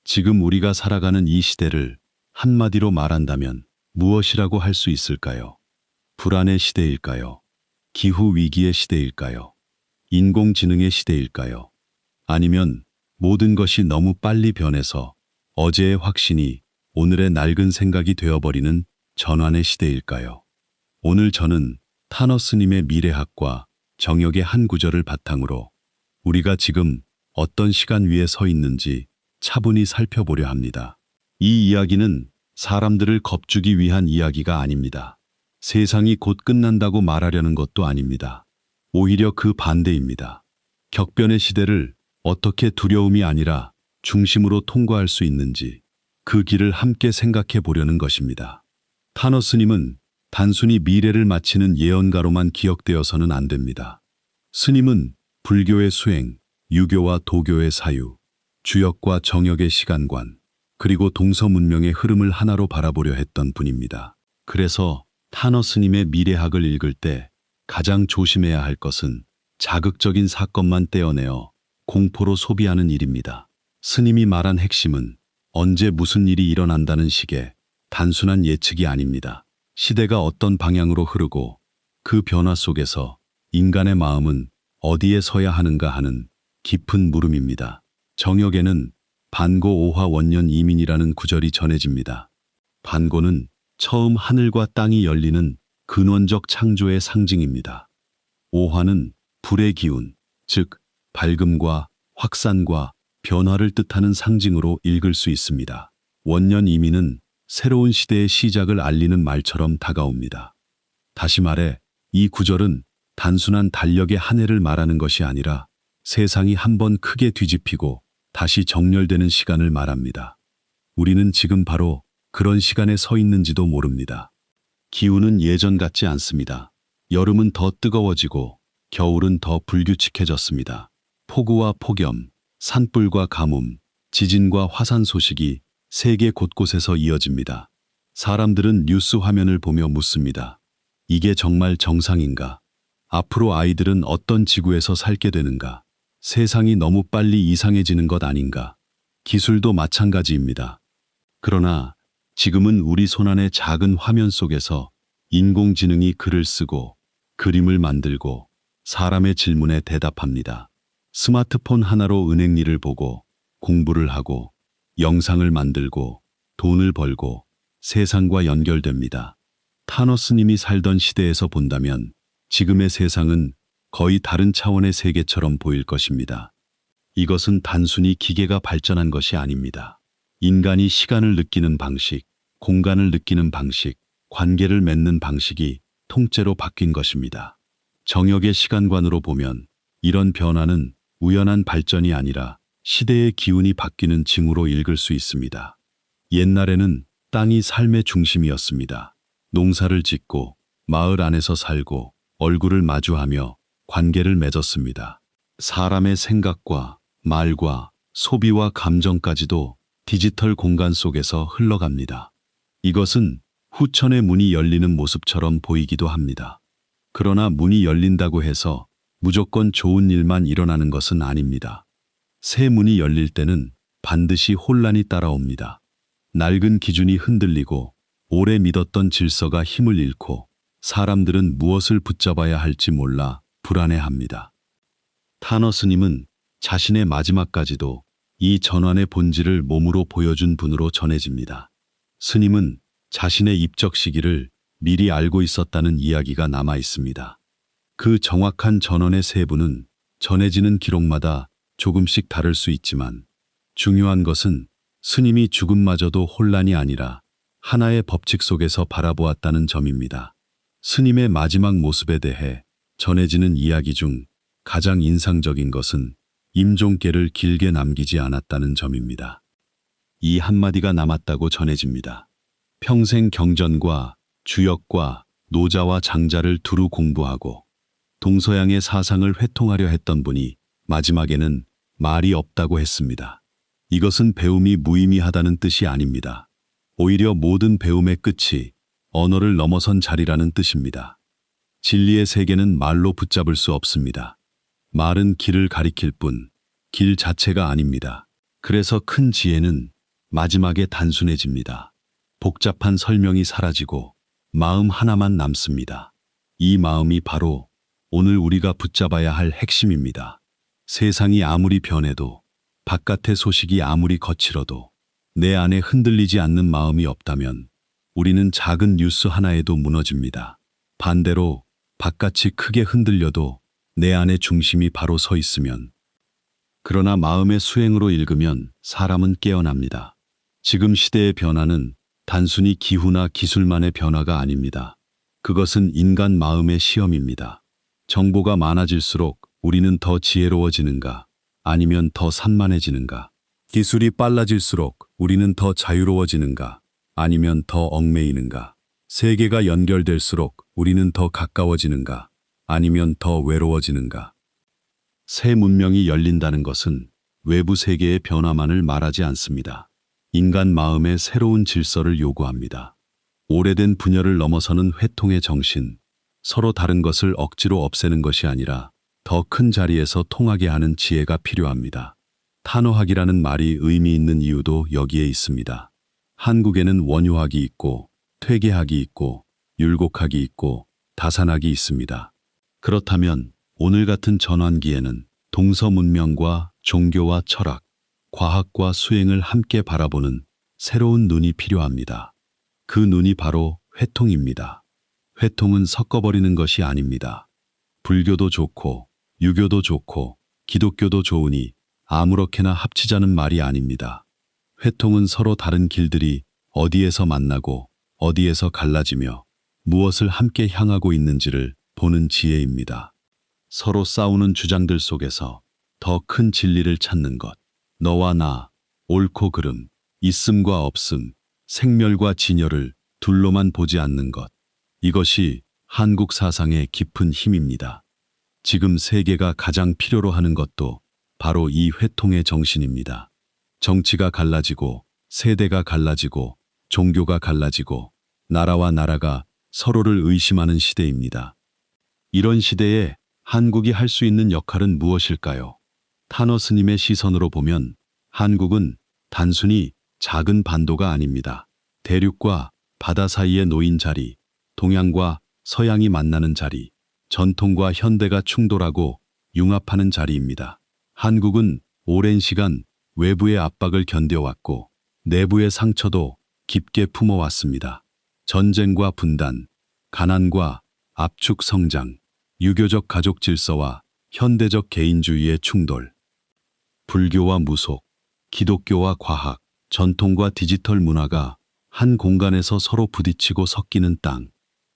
지금 우리가 살아가는 이 시대를 한마디로 말한다면 무엇이라고 할 수 있을까요? 불안의 시대일까요? 기후위기의 시대일까요? 인공지능의 시대일까요? 아니면 모든 것이 너무 빨리 변해서 어제의 확신이 오늘의 낡은 생각이 되어버리는 전환의 시대일까요? 오늘 저는 타너스님의 미래학과 정역의 한 구절을 바탕으로 우리가 지금 어떤 시간 위에 서 있는지 차분히 살펴보려 합니다. 이 이야기는 사람들을 겁주기 위한 이야기가 아닙니다. 세상이 곧 끝난다고 말하려는 것도 아닙니다. 오히려 그 반대입니다. 격변의 시대를 어떻게 두려움이 아니라 중심으로 통과할 수 있는지 그 길을 함께 생각해 보려는 것입니다. 타너스님은 단순히 미래를 마치는 예언가로만 기억되어서는 안 됩니다. 스님은 불교의 수행, 유교와 도교의 사유, 주역과 정역의 시간관, 그리고 동서 문명의 흐름을 하나로 바라보려 했던 분입니다. 그래서 타너스님의 미래학을 읽을 때 가장 조심해야 할 것은 자극적인 사건만 떼어내어 공포로 소비하는 일입니다. 스님이 말한 핵심은 언제 무슨 일이 일어난다는 식의 단순한 예측이 아닙니다. 시대가 어떤 방향으로 흐르고 그 변화 속에서 인간의 마음은 어디에 서야 하는가 하는 깊은 물음입니다. 정역에는 반고 오화 원년 이민이라는 구절이 전해집니다. 반고는 처음 하늘과 땅이 열리는 근원적 창조의 상징입니다. 오화는 불의 기운, 즉 밝음과 확산과 변화를 뜻하는 상징으로 읽을 수 있습니다. 원년 이민은 새로운 시대의 시작을 알리는 말처럼 다가옵니다. 다시 말해 이 구절은 단순한 달력의 한 해를 말하는 것이 아니라 세상이 한번 크게 뒤집히고 다시 정렬되는 시간을 말합니다. 우리는 지금 바로 그런 시간에 서 있는지도 모릅니다. 기후는 예전 같지 않습니다. 여름은 더 뜨거워지고 겨울은 더 불규칙해졌습니다. 폭우와 폭염, 산불과 가뭄, 지진과 화산 소식이 세계 곳곳에서 이어집니다. 사람들은 뉴스 화면을 보며 묻습니다. 이게 정말 정상인가? 앞으로 아이들은 어떤 지구에서 살게 되는가? 세상이 너무 빨리 이상해지는 것 아닌가? 기술도 마찬가지입니다. 그러나 지금은 우리 손안의 작은 화면 속에서 인공지능이 글을 쓰고 그림을 만들고 사람의 질문에 대답합니다. 스마트폰 하나로 은행 일을 보고 공부를 하고 영상을 만들고 돈을 벌고 세상과 연결됩니다. 타너스님이 살던 시대에서 본다면 지금의 세상은 거의 다른 차원의 세계처럼 보일 것입니다. 이것은 단순히 기계가 발전한 것이 아닙니다. 인간이 시간을 느끼는 방식, 공간을 느끼는 방식, 관계를 맺는 방식이 통째로 바뀐 것입니다. 정역의 시간관으로 보면 이런 변화는 우연한 발전이 아니라 시대의 기운이 바뀌는 징후로 읽을 수 있습니다. 옛날에는 땅이 삶의 중심이었습니다. 농사를 짓고 마을 안에서 살고 얼굴을 마주하며 관계를 맺었습니다. 사람의 생각과 말과 소비와 감정까지도 디지털 공간 속에서 흘러갑니다. 이것은 후천의 문이 열리는 모습처럼 보이기도 합니다. 그러나 문이 열린다고 해서 무조건 좋은 일만 일어나는 것은 아닙니다. 새 문이 열릴 때는 반드시 혼란이 따라옵니다. 낡은 기준이 흔들리고 오래 믿었던 질서가 힘을 잃고 사람들은 무엇을 붙잡아야 할지 몰라 불안해합니다. 타너스님은 자신의 마지막까지도 이 전환의 본질을 몸으로 보여준 분으로 전해집니다. 스님은 자신의 입적 시기를 미리 알고 있었다는 이야기가 남아 있습니다. 그 정확한 전원의 세부는 전해지는 기록마다 조금씩 다를 수 있지만 중요한 것은 스님이 죽음마저도 혼란이 아니라 하나의 법칙 속에서 바라보았다는 점입니다. 스님의 마지막 모습에 대해 전해지는 이야기 중 가장 인상적인 것은 임종계를 길게 남기지 않았다는 점입니다. 이 한마디가 남았다고 전해집니다. 평생 경전과 주역과 노자와 장자를 두루 공부하고 동서양의 사상을 회통하려 했던 분이 마지막에는 말이 없다고 했습니다. 이것은 배움이 무의미하다는 뜻이 아닙니다. 오히려 모든 배움의 끝이 언어를 넘어선 자리라는 뜻입니다. 진리의 세계는 말로 붙잡을 수 없습니다. 말은 길을 가리킬 뿐 길 자체가 아닙니다. 그래서 큰 지혜는 마지막에 단순해집니다. 복잡한 설명이 사라지고 마음 하나만 남습니다. 이 마음이 바로 오늘 우리가 붙잡아야 할 핵심입니다. 세상이 아무리 변해도, 바깥의 소식이 아무리 거칠어도 내 안에 흔들리지 않는 마음이 없다면 우리는 작은 뉴스 하나에도 무너집니다. 반대로 바깥이 크게 흔들려도 내 안의 중심이 바로 서 있으면, 그러나 마음의 수행으로 읽으면 사람은 깨어납니다. 지금 시대의 변화는 단순히 기후나 기술만의 변화가 아닙니다. 그것은 인간 마음의 시험입니다. 정보가 많아질수록 우리는 더 지혜로워지는가, 아니면 더 산만해지는가? 기술이 빨라질수록 우리는 더 자유로워지는가, 아니면 더 얽매이는가? 세계가 연결될수록 우리는 더 가까워지는가, 아니면 더 외로워지는가? 새 문명이 열린다는 것은 외부 세계의 변화만을 말하지 않습니다. 인간 마음의 새로운 질서를 요구합니다. 오래된 분열을 넘어서는 회통의 정신, 서로 다른 것을 억지로 없애는 것이 아니라 더 큰 자리에서 통하게 하는 지혜가 필요합니다. 탄호학이라는 말이 의미 있는 이유도 여기에 있습니다. 한국에는 원효학이 있고 퇴계학이 있고 율곡학이 있고 다산학이 있습니다. 그렇다면 오늘 같은 전환기에는 동서문명과 종교와 철학, 과학과 수행을 함께 바라보는 새로운 눈이 필요합니다. 그 눈이 바로 회통입니다. 회통은 섞어버리는 것이 아닙니다. 불교도 좋고 유교도 좋고 기독교도 좋으니 아무렇게나 합치자는 말이 아닙니다. 회통은 서로 다른 길들이 어디에서 만나고 어디에서 갈라지며 무엇을 함께 향하고 있는지를 보는 지혜입니다. 서로 싸우는 주장들 속에서 더 큰 진리를 찾는 것, 너와 나, 옳고 그름, 있음과 없음, 생멸과 진여를 둘로만 보지 않는 것, 이것이 한국 사상의 깊은 힘입니다. 지금 세계가 가장 필요로 하는 것도 바로 이 회통의 정신입니다. 정치가 갈라지고 세대가 갈라지고 종교가 갈라지고 나라와 나라가 서로를 의심하는 시대입니다. 이런 시대에 한국이 할 수 있는 역할은 무엇일까요? 타너 스님의 시선으로 보면 한국은 단순히 작은 반도가 아닙니다. 대륙과 바다 사이에 놓인 자리, 동양과 서양이 만나는 자리, 전통과 현대가 충돌하고 융합하는 자리입니다. 한국은 오랜 시간 외부의 압박을 견뎌왔고 내부의 상처도 깊게 품어왔습니다. 전쟁과 분단, 가난과 압축 성장, 유교적 가족 질서와 현대적 개인주의의 충돌, 불교와 무속, 기독교와 과학, 전통과 디지털 문화가 한 공간에서 서로 부딪히고 섞이는 땅.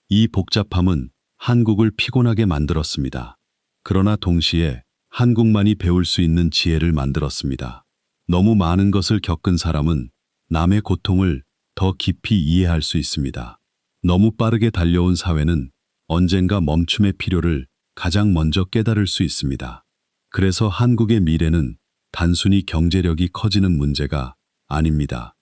이 복잡함은 한국을 피곤하게 만들었습니다. 그러나 동시에 한국만이 배울 수 있는 지혜를 만들었습니다. 너무 많은 것을 겪은 사람은 남의 고통을 더 깊이 이해할 수 있습니다. 너무 빠르게 달려온 사회는 언젠가 멈춤의 필요를 가장 먼저 깨달을 수 있습니다. 그래서 한국의 미래는 단순히 경제력이 커지는 문제가 아닙니다.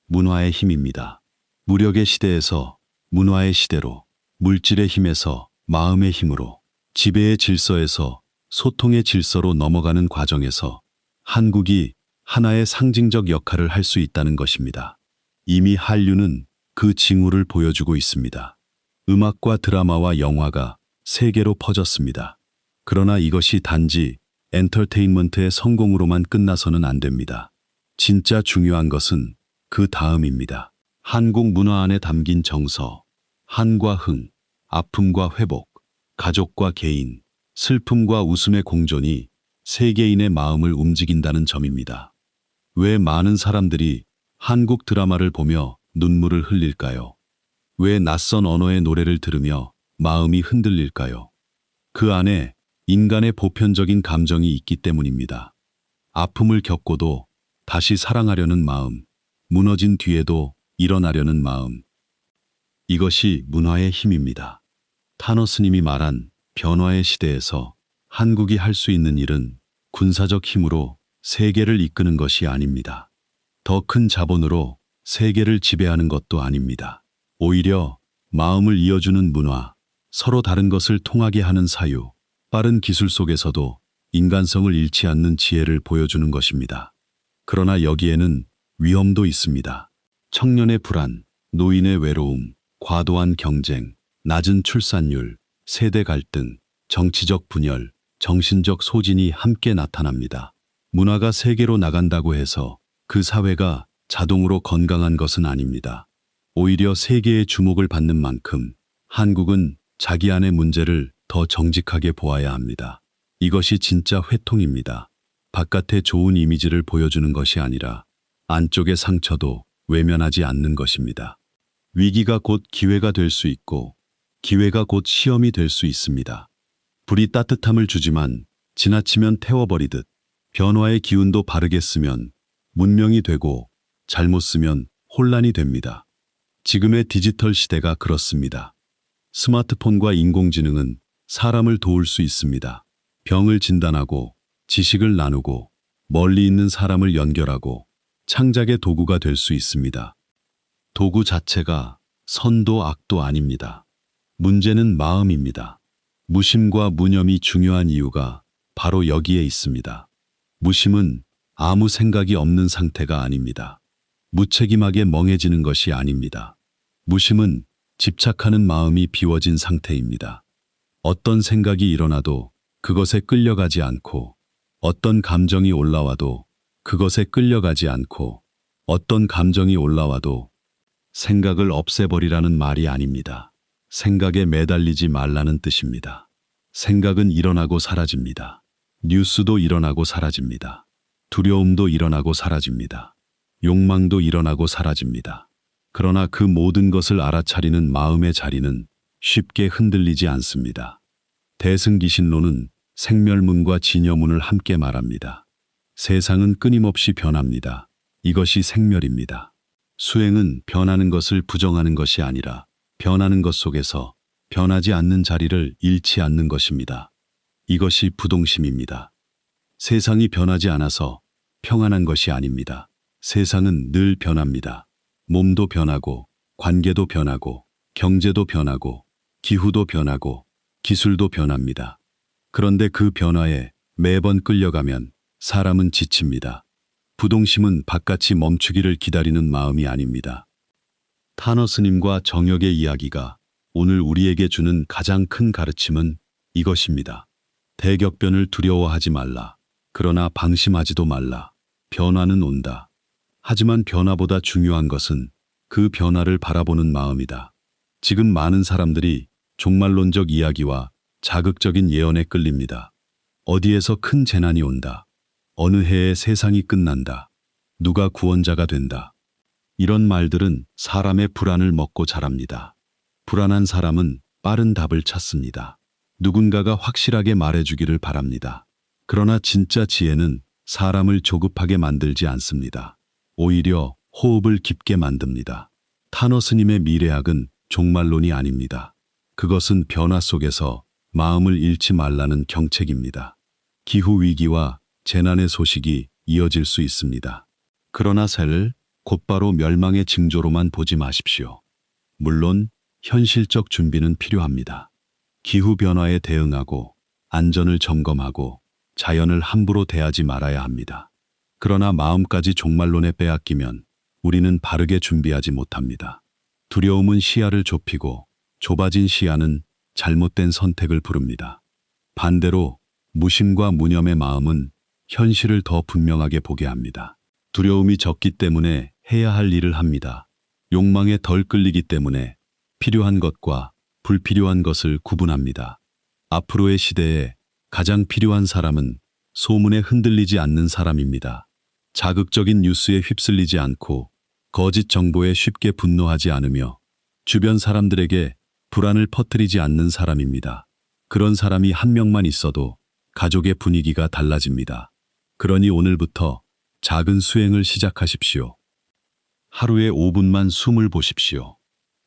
문화의 힘입니다. 무력의 시대에서 문화의 시대로, 물질의 힘에서 마음의 힘으로, 지배의 질서에서 소통의 질서로 넘어가는 과정에서 한국이 하나의 상징적 역할을 할 수 있다는 것입니다. 이미 한류는 그 징후를 보여주고 있습니다. 음악과 드라마와 영화가 세계로 퍼졌습니다. 그러나 이것이 단지 엔터테인먼트의 성공으로만 끝나서는 안 됩니다. 진짜 중요한 것은 그 다음입니다. 한국 문화 안에 담긴 정서, 한과 흥, 아픔과 회복, 가족과 개인, 슬픔과 웃음의 공존이 세계인의 마음을 움직인다는 점입니다. 왜 많은 사람들이 한국 드라마를 보며 눈물을 흘릴까요? 왜 낯선 언어의 노래를 들으며 마음이 흔들릴까요? 그 안에 인간의 보편적인 감정이 있기 때문입니다. 아픔을 겪고도 다시 사랑하려는 마음, 무너진 뒤에도 일어나려는 마음. 이것이 문화의 힘입니다. 타너 스님이 말한 변화의 시대에서 한국이 할 수 있는 일은 군사적 힘으로 세계를 이끄는 것이 아닙니다. 더 큰 자본으로 세계를 지배하는 것도 아닙니다. 오히려 마음을 이어주는 문화, 서로 다른 것을 통하게 하는 사유, 빠른 기술 속에서도 인간성을 잃지 않는 지혜를 보여주는 것입니다. 그러나 여기에는 위험도 있습니다. 청년의 불안, 노인의 외로움, 과도한 경쟁, 낮은 출산율, 세대 갈등, 정치적 분열, 정신적 소진이 함께 나타납니다. 문화가 세계로 나간다고 해서 그 사회가 자동으로 건강한 것은 아닙니다. 오히려 세계의 주목을 받는 만큼 한국은 자기 안의 문제를 더 정직하게 보아야 합니다. 이것이 진짜 회통입니다. 바깥의 좋은 이미지를 보여주는 것이 아니라 안쪽의 상처도 외면하지 않는 것입니다. 위기가 곧 기회가 될 수 있고 기회가 곧 시험이 될 수 있습니다. 불이 따뜻함을 주지만 지나치면 태워버리듯 변화의 기운도 바르게 쓰면 문명이 되고 잘못 쓰면 혼란이 됩니다. 지금의 디지털 시대가 그렇습니다. 스마트폰과 인공지능은 사람을 도울 수 있습니다. 병을 진단하고 지식을 나누고 멀리 있는 사람을 연결하고 창작의 도구가 될 수 있습니다. 도구 자체가 선도 악도 아닙니다. 문제는 마음입니다. 무심과 무념이 중요한 이유가 바로 여기에 있습니다. 무심은 아무 생각이 없는 상태가 아닙니다. 무책임하게 멍해지는 것이 아닙니다. 무심은 집착하는 마음이 비워진 상태입니다. 어떤 생각이 일어나도 그것에 끌려가지 않고, 어떤 감정이 올라와도 그것에 끌려가지 않고, 어떤 감정이 올라와도 생각을 없애버리라는 말이 아닙니다. 생각에 매달리지 말라는 뜻입니다. 생각은 일어나고 사라집니다. 뉴스도 일어나고 사라집니다. 두려움도 일어나고 사라집니다. 욕망도 일어나고 사라집니다. 그러나 그 모든 것을 알아차리는 마음의 자리는 쉽게 흔들리지 않습니다. 대승기신론은 생멸문과 진여문을 함께 말합니다. 세상은 끊임없이 변합니다. 이것이 생멸입니다. 수행은 변하는 것을 부정하는 것이 아니라 변하는 것 속에서 변하지 않는 자리를 잃지 않는 것입니다. 이것이 부동심입니다. 세상이 변하지 않아서 평안한 것이 아닙니다. 세상은 늘 변합니다. 몸도 변하고, 관계도 변하고, 경제도 변하고, 기후도 변하고, 기술도 변합니다. 그런데 그 변화에 매번 끌려가면 사람은 지칩니다. 부동심은 바깥이 멈추기를 기다리는 마음이 아닙니다. 타너 스님과 정역의 이야기가 오늘 우리에게 주는 가장 큰 가르침은 이것입니다. 대격변을 두려워하지 말라. 그러나 방심하지도 말라. 변화는 온다. 하지만 변화보다 중요한 것은 그 변화를 바라보는 마음이다. 지금 많은 사람들이 종말론적 이야기와 자극적인 예언에 끌립니다. 어디에서 큰 재난이 온다. 어느 해에 세상이 끝난다. 누가 구원자가 된다. 이런 말들은 사람의 불안을 먹고 자랍니다. 불안한 사람은 빠른 답을 찾습니다. 누군가가 확실하게 말해주기를 바랍니다. 그러나 진짜 지혜는 사람을 조급하게 만들지 않습니다. 오히려 호흡을 깊게 만듭니다. 타너 스님의 미래학은 종말론이 아닙니다. 그것은 변화 속에서 마음을 잃지 말라는 경책입니다. 기후위기와 재난의 소식이 이어질 수 있습니다. 그러나 새를 곧바로 멸망의 징조로만 보지 마십시오. 물론 현실적 준비는 필요합니다. 기후변화에 대응하고 안전을 점검하고 자연을 함부로 대하지 말아야 합니다. 그러나 마음까지 종말론에 빼앗기면 우리는 바르게 준비하지 못합니다. 두려움은 시야를 좁히고 좁아진 시야는 잘못된 선택을 부릅니다. 반대로 무심과 무념의 마음은 현실을 더 분명하게 보게 합니다. 두려움이 적기 때문에 해야 할 일을 합니다. 욕망에 덜 끌리기 때문에 필요한 것과 불필요한 것을 구분합니다. 앞으로의 시대에 가장 필요한 사람은 소문에 흔들리지 않는 사람입니다. 자극적인 뉴스에 휩쓸리지 않고 거짓 정보에 쉽게 분노하지 않으며 주변 사람들에게 불안을 퍼뜨리지 않는 사람입니다. 그런 사람이 한 명만 있어도 가족의 분위기가 달라집니다. 그러니 오늘부터 작은 수행을 시작하십시오. 하루에 5분만 숨을 보십시오.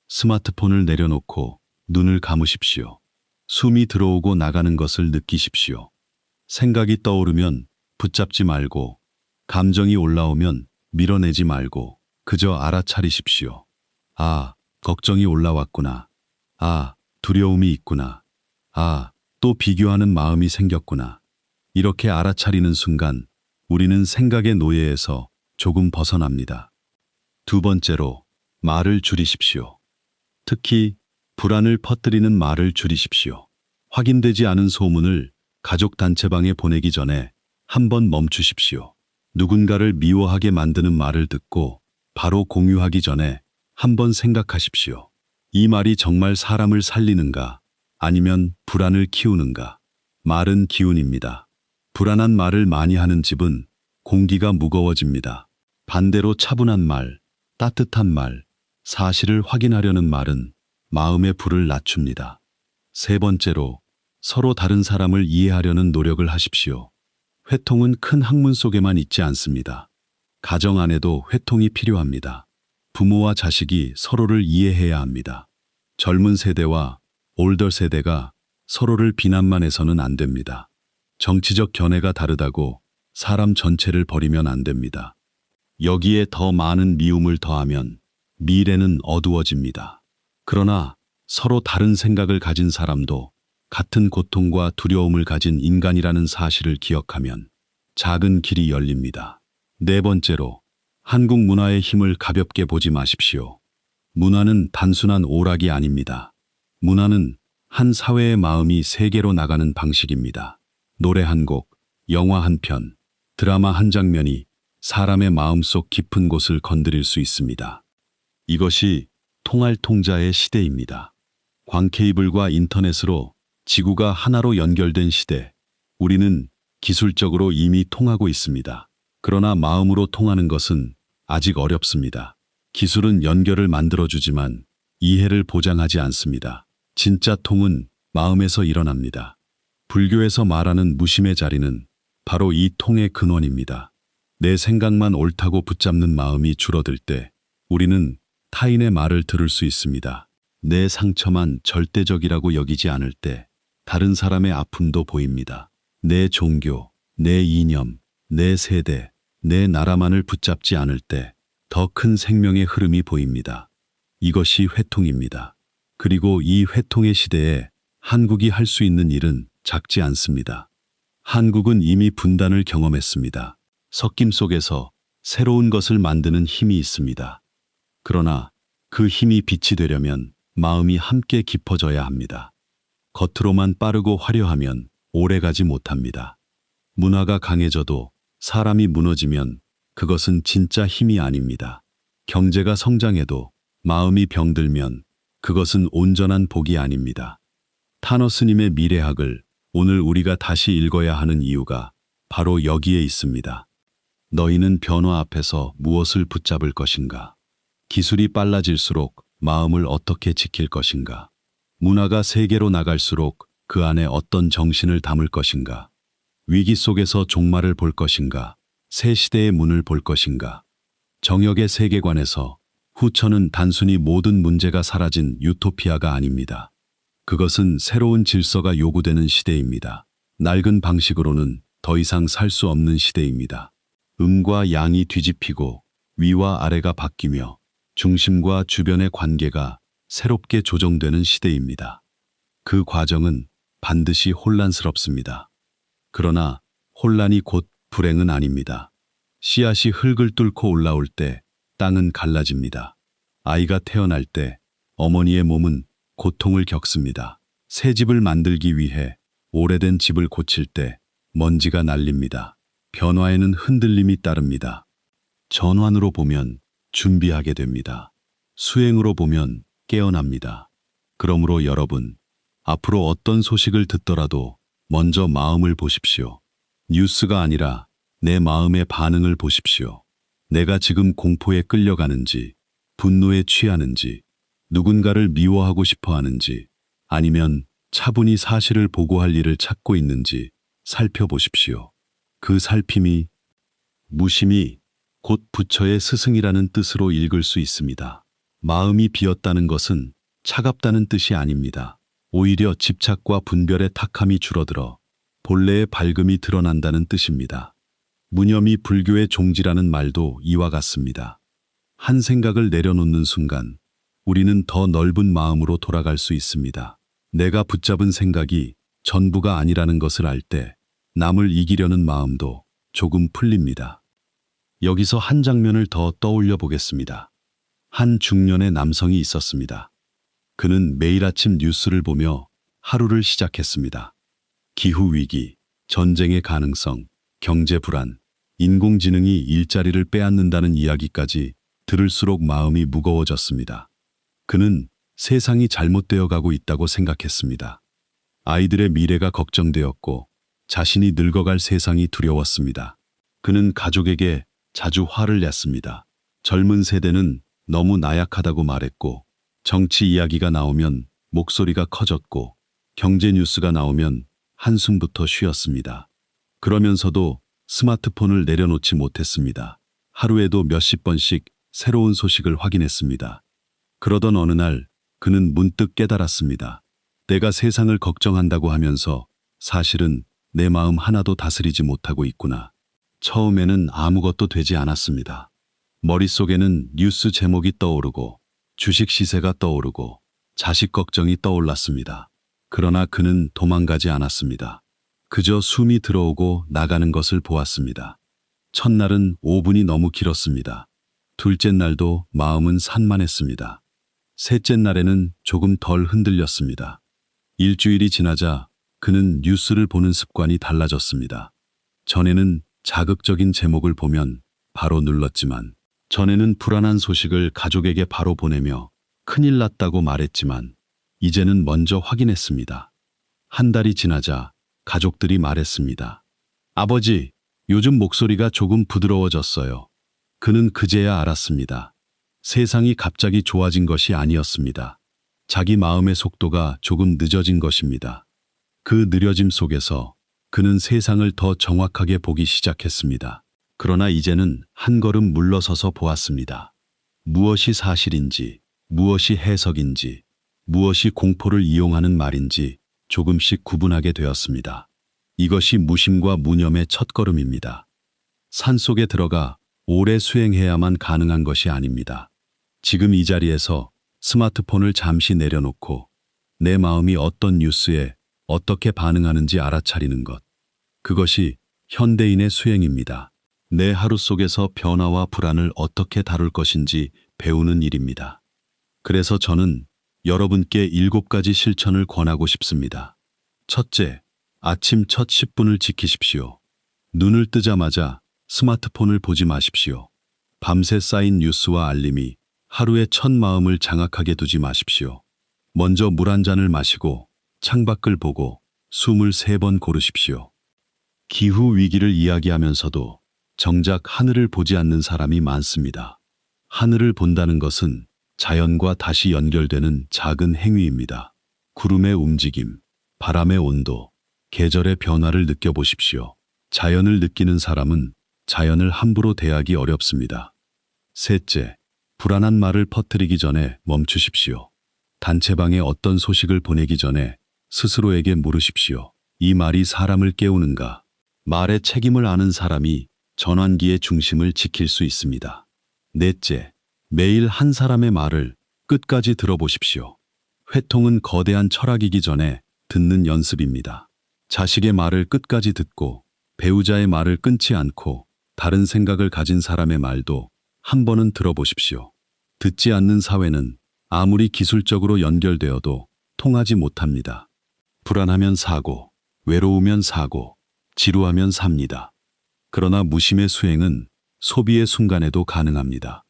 스마트폰을 내려놓고 눈을 감으십시오. 숨이 들어오고 나가는 것을 느끼십시오. 생각이 떠오르면 붙잡지 말고, 감정이 올라오면 밀어내지 말고 그저 알아차리십시오. 아, 걱정이 올라왔구나. 아, 두려움이 있구나. 아, 또 비교하는 마음이 생겼구나. 이렇게 알아차리는 순간 우리는 생각의 노예에서 조금 벗어납니다. 두 번째로, 말을 줄이십시오. 특히 불안을 퍼뜨리는 말을 줄이십시오. 확인되지 않은 소문을 가족 단체방에 보내기 전에 한번 멈추십시오. 누군가를 미워하게 만드는 말을 듣고 바로 공유하기 전에 한번 생각하십시오. 이 말이 정말 사람을 살리는가, 아니면 불안을 키우는가? 말은 기운입니다. 불안한 말을 많이 하는 집은 공기가 무거워집니다. 반대로 차분한 말, 따뜻한 말, 사실을 확인하려는 말은 마음의 불을 낮춥니다. 세 번째로, 서로 다른 사람을 이해하려는 노력을 하십시오. 회통은 큰 학문 속에만 있지 않습니다. 가정 안에도 회통이 필요합니다. 부모와 자식이 서로를 이해해야 합니다. 젊은 세대와 올더 세대가 서로를 비난만 해서는 안 됩니다. 정치적 견해가 다르다고 사람 전체를 버리면 안 됩니다. 여기에 더 많은 미움을 더하면 미래는 어두워집니다. 그러나 서로 다른 생각을 가진 사람도 같은 고통과 두려움을 가진 인간이라는 사실을 기억하면 작은 길이 열립니다. 네 번째로, 한국 문화의 힘을 가볍게 보지 마십시오. 문화는 단순한 오락이 아닙니다. 문화는 한 사회의 마음이 세계로 나가는 방식입니다. 노래 한 곡, 영화 한 편, 드라마 한 장면이 사람의 마음속 깊은 곳을 건드릴 수 있습니다. 이것이 통할통자의 시대입니다. 광케이블과 인터넷으로 지구가 하나로 연결된 시대, 우리는 기술적으로 이미 통하고 있습니다. 그러나 마음으로 통하는 것은 아직 어렵습니다. 기술은 연결을 만들어주지만 이해를 보장하지 않습니다. 진짜 통은 마음에서 일어납니다. 불교에서 말하는 무심의 자리는 바로 이 통의 근원입니다. 내 생각만 옳다고 붙잡는 마음이 줄어들 때 우리는 타인의 말을 들을 수 있습니다. 내 상처만 절대적이라고 여기지 않을 때 다른 사람의 아픔도 보입니다. 내 종교, 내 이념, 내 세대, 내 나라만을 붙잡지 않을 때 더 큰 생명의 흐름이 보입니다. 이것이 회통입니다. 그리고 이 회통의 시대에 한국이 할 수 있는 일은 작지 않습니다. 한국은 이미 분단을 경험했습니다. 섞임 속에서 새로운 것을 만드는 힘이 있습니다. 그러나 그 힘이 빛이 되려면 마음이 함께 깊어져야 합니다. 겉으로만 빠르고 화려하면 오래가지 못합니다. 문화가 강해져도 사람이 무너지면 그것은 진짜 힘이 아닙니다. 경제가 성장해도 마음이 병들면 그것은 온전한 복이 아닙니다. 타너 스님의 미래학을 오늘 우리가 다시 읽어야 하는 이유가 바로 여기에 있습니다. 너희는 변화 앞에서 무엇을 붙잡을 것인가? 기술이 빨라질수록 마음을 어떻게 지킬 것인가? 문화가 세계로 나갈수록 그 안에 어떤 정신을 담을 것인가? 위기 속에서 종말을 볼 것인가? 새 시대의 문을 볼 것인가? 정역의 세계관에서 후천은 단순히 모든 문제가 사라진 유토피아가 아닙니다. 그것은 새로운 질서가 요구되는 시대입니다. 낡은 방식으로는 더 이상 살 수 없는 시대입니다. 음과 양이 뒤집히고 위와 아래가 바뀌며 중심과 주변의 관계가 새롭게 조정되는 시대입니다. 그 과정은 반드시 혼란스럽습니다. 그러나 혼란이 곧 불행은 아닙니다. 씨앗이 흙을 뚫고 올라올 때 땅은 갈라집니다. 아이가 태어날 때 어머니의 몸은 고통을 겪습니다. 새 집을 만들기 위해 오래된 집을 고칠 때 먼지가 날립니다. 변화에는 흔들림이 따릅니다. 전환으로 보면 준비하게 됩니다. 수행으로 보면 깨어납니다. 그러므로 여러분, 앞으로 어떤 소식을 듣더라도 먼저 마음을 보십시오. 뉴스가 아니라 내 마음의 반응을 보십시오. 내가 지금 공포에 끌려가는지, 분노에 취하는지, 누군가를 미워하고 싶어 하는지, 아니면 차분히 사실을 보고할 일을 찾고 있는지 살펴보십시오. 그 살핌이, 무심이 곧 부처의 스승이라는 뜻으로 읽을 수 있습니다. 마음이 비었다는 것은 차갑다는 뜻이 아닙니다. 오히려 집착과 분별의 탁함이 줄어들어 본래의 밝음이 드러난다는 뜻입니다. 무념이 불교의 종지라는 말도 이와 같습니다. 한 생각을 내려놓는 순간 우리는 더 넓은 마음으로 돌아갈 수 있습니다. 내가 붙잡은 생각이 전부가 아니라는 것을 알 때 남을 이기려는 마음도 조금 풀립니다. 여기서 한 장면을 더 떠올려 보겠습니다. 한 중년의 남성이 있었습니다. 그는 매일 아침 뉴스를 보며 하루를 시작했습니다. 기후위기, 전쟁의 가능성, 경제 불안, 인공지능이 일자리를 빼앗는다는 이야기까지 들을수록 마음이 무거워졌습니다. 그는 세상이 잘못되어 가고 있다고 생각했습니다. 아이들의 미래가 걱정되었고 자신이 늙어갈 세상이 두려웠습니다. 그는 가족에게 자주 화를 냈습니다. 젊은 세대는 너무 나약하다고 말했고, 정치 이야기가 나오면 목소리가 커졌고, 경제 뉴스가 나오면 한숨부터 쉬었습니다. 그러면서도 스마트폰을 내려놓지 못했습니다. 하루에도 몇십 번씩 새로운 소식을 확인했습니다. 그러던 어느 날 그는 문득 깨달았습니다. 내가 세상을 걱정한다고 하면서 사실은 내 마음 하나도 다스리지 못하고 있구나. 처음에는 아무것도 되지 않았습니다. 머릿속에는 뉴스 제목이 떠오르고 주식 시세가 떠오르고 자식 걱정이 떠올랐습니다. 그러나 그는 도망가지 않았습니다. 그저 숨이 들어오고 나가는 것을 보았습니다. 첫날은 5분이 너무 길었습니다. 둘째 날도 마음은 산만했습니다. 셋째 날에는 조금 덜 흔들렸습니다. 일주일이 지나자 그는 뉴스를 보는 습관이 달라졌습니다. 전에는 자극적인 제목을 보면 바로 눌렀지만, 전에는 불안한 소식을 가족에게 바로 보내며 큰일 났다고 말했지만, 이제는 먼저 확인했습니다. 한 달이 지나자 가족들이 말했습니다. 아버지, 요즘 목소리가 조금 부드러워졌어요. 그는 그제야 알았습니다. 세상이 갑자기 좋아진 것이 아니었습니다. 자기 마음의 속도가 조금 늦어진 것입니다. 그 느려짐 속에서 그는 세상을 더 정확하게 보기 시작했습니다. 그러나 이제는 한 걸음 물러서서 보았습니다. 무엇이 사실인지, 무엇이 해석인지, 무엇이 공포를 이용하는 말인지 조금씩 구분하게 되었습니다. 이것이 무심과 무념의 첫걸음입니다. 산속에 들어가 오래 수행해야만 가능한 것이 아닙니다. 지금 이 자리에서 스마트폰을 잠시 내려놓고 내 마음이 어떤 뉴스에 어떻게 반응하는지 알아차리는 것. 그것이 현대인의 수행입니다. 내 하루 속에서 변화와 불안을 어떻게 다룰 것인지 배우는 일입니다. 그래서 저는 여러분께 7가지 실천을 권하고 싶습니다. 첫째, 아침 첫 10분을 지키십시오. 눈을 뜨자마자 스마트폰을 보지 마십시오. 밤새 쌓인 뉴스와 알림이 하루의 첫 마음을 장악하게 두지 마십시오. 먼저 물 한 잔을 마시고 창밖을 보고 숨을 3번 고르십시오. 기후 위기를 이야기하면서도 정작 하늘을 보지 않는 사람이 많습니다. 하늘을 본다는 것은 자연과 다시 연결되는 작은 행위입니다. 구름의 움직임, 바람의 온도, 계절의 변화를 느껴보십시오. 자연을 느끼는 사람은 자연을 함부로 대하기 어렵습니다. 셋째, 불안한 말을 퍼뜨리기 전에 멈추십시오. 단체방에 어떤 소식을 보내기 전에 스스로에게 물으십시오. 이 말이 사람을 깨우는가? 말의 책임을 아는 사람이 전환기의 중심을 지킬 수 있습니다. 넷째, 매일 한 사람의 말을 끝까지 들어보십시오. 회통은 거대한 철학이기 전에 듣는 연습입니다. 자식의 말을 끝까지 듣고 배우자의 말을 끊지 않고 다른 생각을 가진 사람의 말도 한 번은 들어보십시오. 듣지 않는 사회는 아무리 기술적으로 연결되어도 통하지 못합니다. 불안하면 사고, 외로우면 사고, 지루하면 삽니다. 그러나 무심의 수행은 소비의 순간에도 가능합니다.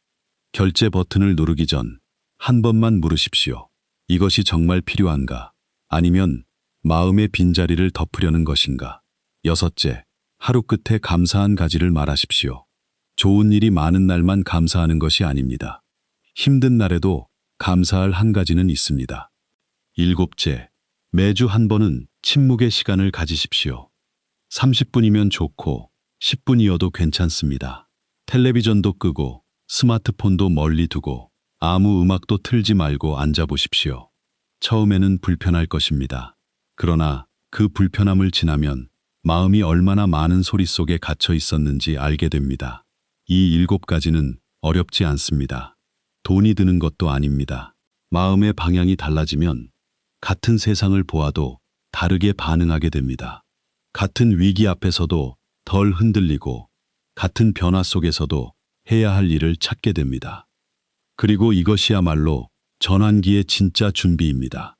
결제 버튼을 누르기 전 한 번만 물으십시오. 이것이 정말 필요한가? 아니면 마음의 빈자리를 덮으려는 것인가? 여섯째, 하루 끝에 감사한 가지를 말하십시오. 좋은 일이 많은 날만 감사하는 것이 아닙니다. 힘든 날에도 감사할 한 가지는 있습니다. 일곱째, 매주 한 번은 침묵의 시간을 가지십시오. 30분이면 좋고 10분이어도 괜찮습니다. 텔레비전도 끄고 스마트폰도 멀리 두고 아무 음악도 틀지 말고 앉아보십시오. 처음에는 불편할 것입니다. 그러나 그 불편함을 지나면 마음이 얼마나 많은 소리 속에 갇혀 있었는지 알게 됩니다. 이 7가지는 어렵지 않습니다. 돈이 드는 것도 아닙니다. 마음의 방향이 달라지면 같은 세상을 보아도 다르게 반응하게 됩니다. 같은 위기 앞에서도 덜 흔들리고 같은 변화 속에서도 해야 할 일을 찾게 됩니다. 그리고 이것이야말로 전환기의 진짜 준비입니다.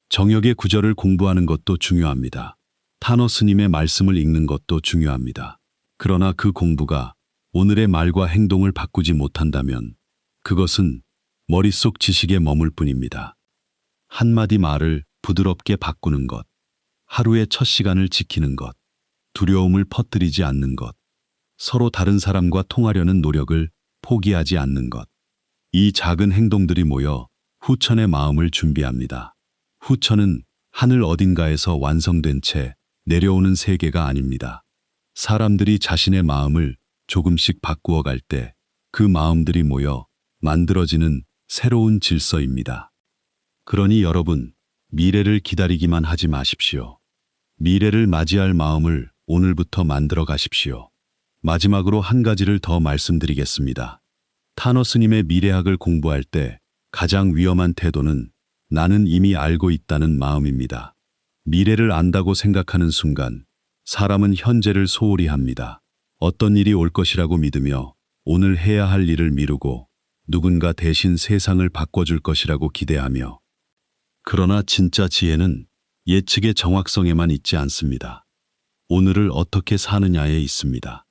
정역의 구절을 공부하는 것도 중요합니다. 타너 스님의 말씀을 읽는 것도 중요합니다. 그러나 그 공부가 오늘의 말과 행동을 바꾸지 못한다면 그것은 머릿속 지식에 머물 뿐입니다. 한마디 말을 부드럽게 바꾸는 것, 하루의 첫 시간을 지키는 것, 두려움을 퍼뜨리지 않는 것, 서로 다른 사람과 통하려는 노력을 포기하지 않는 것. 이 작은 행동들이 모여 후천의 마음을 준비합니다. 후천은 하늘 어딘가에서 완성된 채 내려오는 세계가 아닙니다. 사람들이 자신의 마음을 조금씩 바꾸어 갈 때 그 마음들이 모여 만들어지는 새로운 질서입니다. 그러니 여러분, 미래를 기다리기만 하지 마십시오. 미래를 맞이할 마음을 오늘부터 만들어 가십시오. 마지막으로 한 가지를 더 말씀드리겠습니다. 타너 스님의 미래학을 공부할 때 가장 위험한 태도는 나는 이미 알고 있다는 마음입니다. 미래를 안다고 생각하는 순간 사람은 현재를 소홀히 합니다. 어떤 일이 올 것이라고 믿으며 오늘 해야 할 일을 미루고 누군가 대신 세상을 바꿔줄 것이라고 기대하며. 그러나 진짜 지혜는 예측의 정확성에만 있지 않습니다. 오늘을 어떻게 사느냐에 있습니다.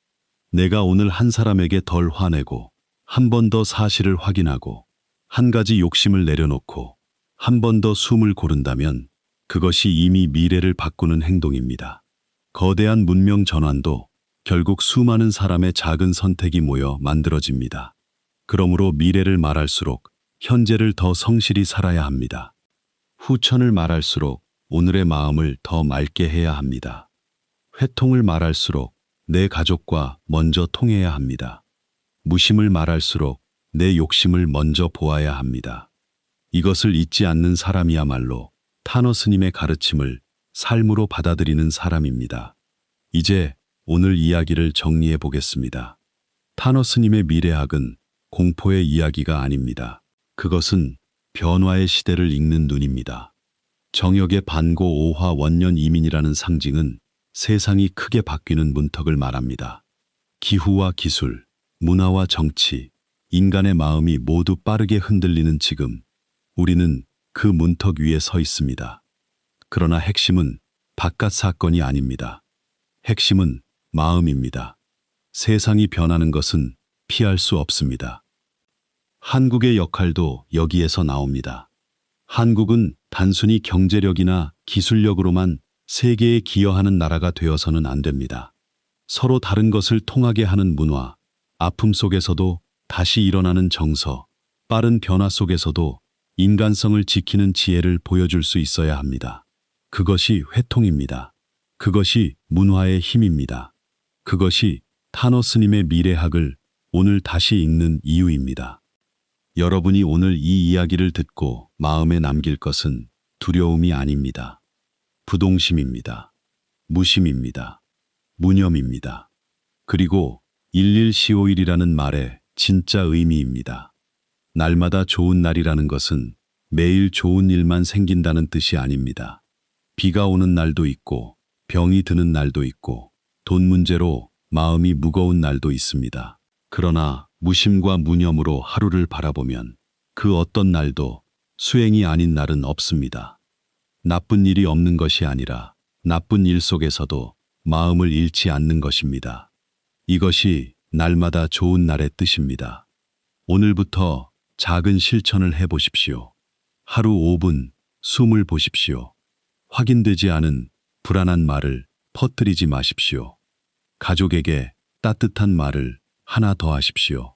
내가 오늘 한 사람에게 덜 화내고 한 번 더 사실을 확인하고 한 가지 욕심을 내려놓고 한 번 더 숨을 고른다면 그것이 이미 미래를 바꾸는 행동입니다. 거대한 문명 전환도 결국 수많은 사람의 작은 선택이 모여 만들어집니다. 그러므로 미래를 말할수록 현재를 더 성실히 살아야 합니다. 후천을 말할수록 오늘의 마음을 더 맑게 해야 합니다. 회통을 말할수록 내 가족과 먼저 통해야 합니다. 무심을 말할수록 내 욕심을 먼저 보아야 합니다. 이것을 잊지 않는 사람이야말로 타너 스님의 가르침을 삶으로 받아들이는 사람입니다. 이제 오늘 이야기를 정리해 보겠습니다. 타너 스님의 미래학은 공포의 이야기가 아닙니다. 그것은 변화의 시대를 읽는 눈입니다. 정역의 반고 오화 원년 이민이라는 상징은 세상이 크게 바뀌는 문턱을 말합니다. 기후와 기술, 문화와 정치, 인간의 마음이 모두 빠르게 흔들리는 지금, 우리는 그 문턱 위에 서 있습니다. 그러나 핵심은 바깥 사건이 아닙니다. 핵심은 마음입니다. 세상이 변하는 것은 피할 수 없습니다. 한국의 역할도 여기에서 나옵니다. 한국은 단순히 경제력이나 기술력으로만 세계에 기여하는 나라가 되어서는 안 됩니다. 서로 다른 것을 통하게 하는 문화, 아픔 속에서도 다시 일어나는 정서, 빠른 변화 속에서도 인간성을 지키는 지혜를 보여줄 수 있어야 합니다. 그것이 회통입니다. 그것이 문화의 힘입니다. 그것이 타너 스님의 미래학을 오늘 다시 읽는 이유입니다. 여러분이 오늘 이 이야기를 듣고 마음에 남길 것은 두려움이 아닙니다. 부동심입니다. 무심입니다. 무념입니다. 그리고 11시오일이라는 말의 진짜 의미입니다. 날마다 좋은 날이라는 것은 매일 좋은 일만 생긴다는 뜻이 아닙니다. 비가 오는 날도 있고 병이 드는 날도 있고 돈 문제로 마음이 무거운 날도 있습니다. 그러나 무심과 무념으로 하루를 바라보면 그 어떤 날도 수행이 아닌 날은 없습니다. 나쁜 일이 없는 것이 아니라 나쁜 일 속에서도 마음을 잃지 않는 것입니다. 이것이 날마다 좋은 날의 뜻입니다. 오늘부터 작은 실천을 해보십시오. 하루 5분 숨을 보십시오. 확인되지 않은 불안한 말을 퍼뜨리지 마십시오. 가족에게 따뜻한 말을 하나 더 하십시오.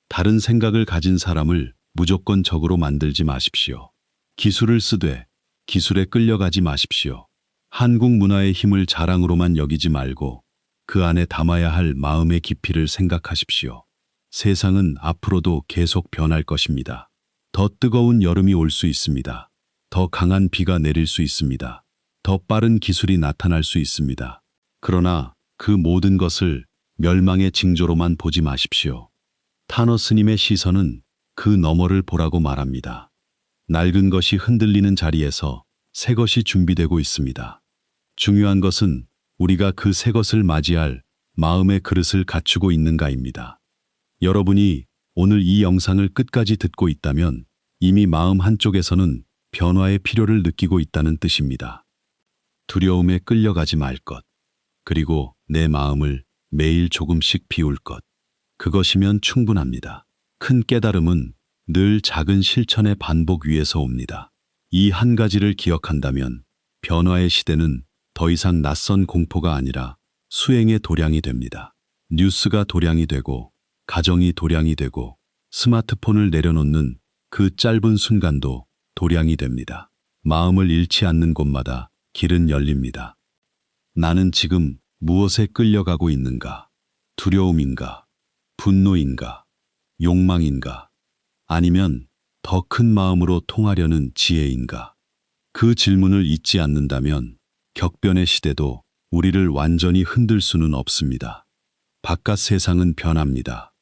다른 생각을 가진 사람을 무조건 적으로 만들지 마십시오. 기술을 쓰되 기술에 끌려가지 마십시오. 한국 문화의 힘을 자랑으로만 여기지 말고 그 안에 담아야 할 마음의 깊이를 생각하십시오. 세상은 앞으로도 계속 변할 것입니다. 더 뜨거운 여름이 올 수 있습니다. 더 강한 비가 내릴 수 있습니다. 더 빠른 기술이 나타날 수 있습니다. 그러나 그 모든 것을 멸망의 징조로만 보지 마십시오. 타너 스님의 시선은 그 너머를 보라고 말합니다. 낡은 것이 흔들리는 자리에서 새 것이 준비되고 있습니다. 중요한 것은 우리가 그 새 것을 맞이할 마음의 그릇을 갖추고 있는가입니다. 여러분이 오늘 이 영상을 끝까지 듣고 있다면 이미 마음 한쪽에서는 변화의 필요를 느끼고 있다는 뜻입니다. 두려움에 끌려가지 말 것, 그리고 내 마음을 매일 조금씩 비울 것. 그것이면 충분합니다. 큰 깨달음은 늘 작은 실천의 반복 위에서 옵니다. 이 한 가지를 기억한다면 변화의 시대는 더 이상 낯선 공포가 아니라 수행의 도량이 됩니다. 뉴스가 도량이 되고, 가정이 도량이 되고, 스마트폰을 내려놓는 그 짧은 순간도 도량이 됩니다. 마음을 잃지 않는 곳마다 길은 열립니다. 나는 지금 무엇에 끌려가고 있는가? 두려움인가? 분노인가? 욕망인가? 아니면 더 큰 마음으로 통하려는 지혜인가? 그 질문을 잊지 않는다면 격변의 시대도 우리를 완전히 흔들 수는 없습니다. 바깥 세상은 변합니다.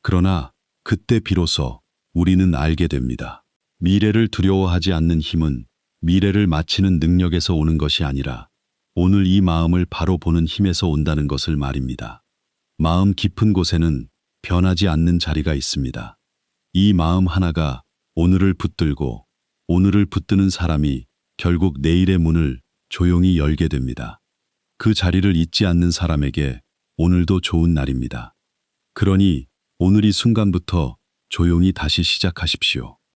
그러나 그때 비로소 우리는 알게 됩니다. 미래를 두려워하지 않는 힘은 미래를 맞히는 능력에서 오는 것이 아니라 오늘 이 마음을 바로 보는 힘에서 온다는 것을 말입니다. 마음 깊은 곳에는 변하지 않는 자리가 있습니다. 이 마음 하나가 오늘을 붙들고 오늘을 붙드는 사람이 결국 내일의 문을 조용히 열게 됩니다. 그 자리를 잊지 않는 사람에게 오늘도 좋은 날입니다. 그러니 오늘 이 순간부터 조용히 다시 시작하십시오.